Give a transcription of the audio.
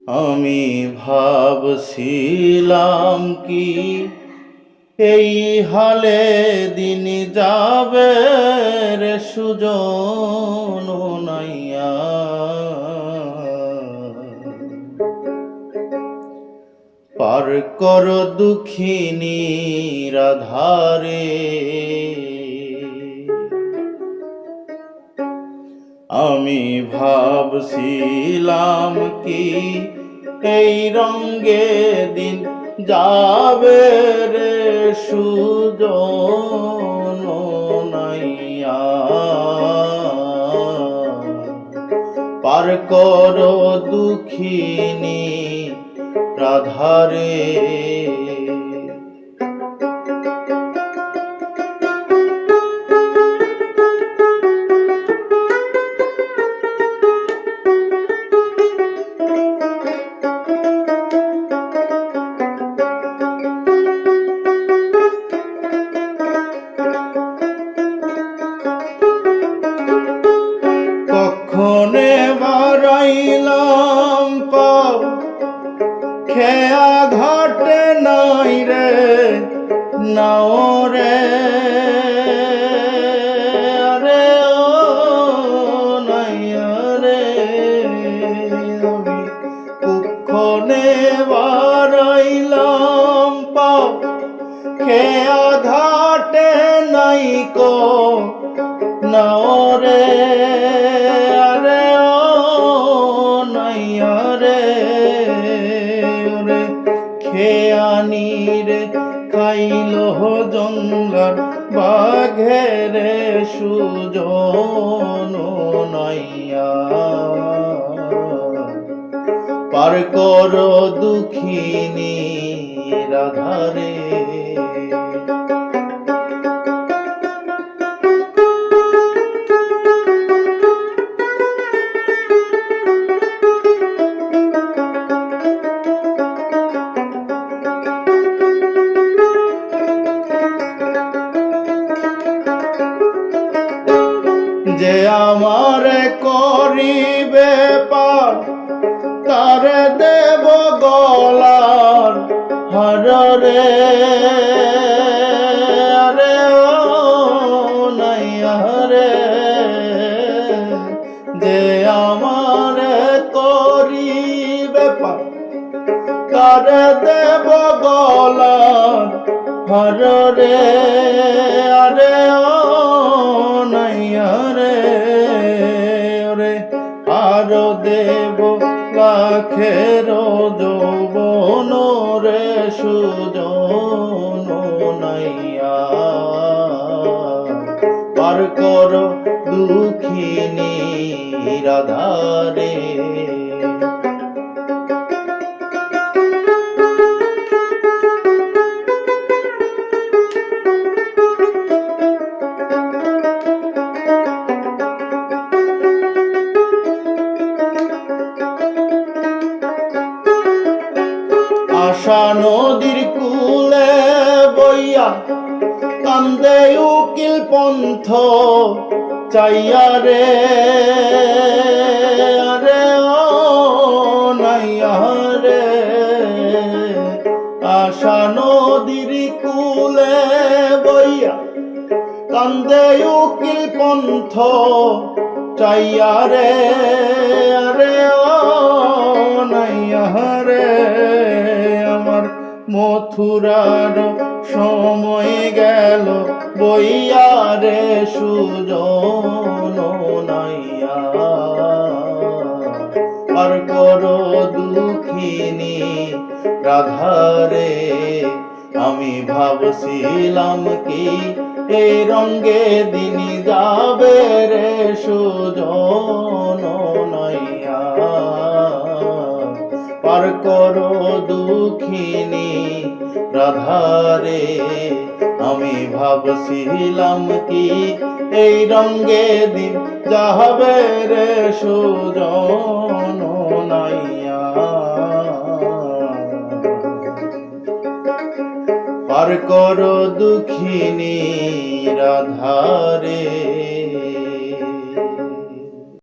আমি ভাবছিলাম কি এই হালে দিন যাবে রে সুজন নাইয়া, পার কর দুঃখিনী রাধারে। আমি ভাবছিলাম কি এই রঙে দিন যাবে রে সুজন নাইয়া, পার কর দুঃখিনী রাধারে। কখনে বারাইলাম পাও খেয়া ঘাটে নাই রে নাও রে, আরে ও নাইয়া রে। আমি কখনে বারাইলাম পাও খেয়া ঘাটে নাই কো নাও রে, আরে ও নাইয়া রে। ওরে খেয়ানি রে খাইল জঙ্গার বাঘেরে সুজন নাইয়া, পার কর দুঃখিনী রাধারে। যে আমার করিবে পার তার দেব গলার হার রে, আরে ও নাইয়া রে। যে আমার করিবে পার তার দেব গলার হার রে, আরে ও নাইয়া রে। ওরে আরো দেব লাখের যৌবন রে সুজন নাইয়া, পার কর দুঃখিনী রাধারে। আশা নদীর কূলে বইয়া কান্দে উকিল পন্থ চাইয়া রে, আরে ও নাইয়া রে। আশা নদীর কূলে বইয়া কান্দে উকিল পন্থ চাইয়া রে, আরে ও নাইয়া রে। আমার মথুরার সময় গেল বইয়া রে সুজন নাইয়া, পার কর দুঃখিনী রাধারে। আমি ভাবছিলাম কি এই রঙে দিন যাবে রে সুজন নাইয়া, পার কর দুঃখিনী রাধারে। আমি ভাবছিলাম কি এই রঙে দিন যাবে রে সুজন নাইয়া, পার কর দুঃখিনী রাধারে।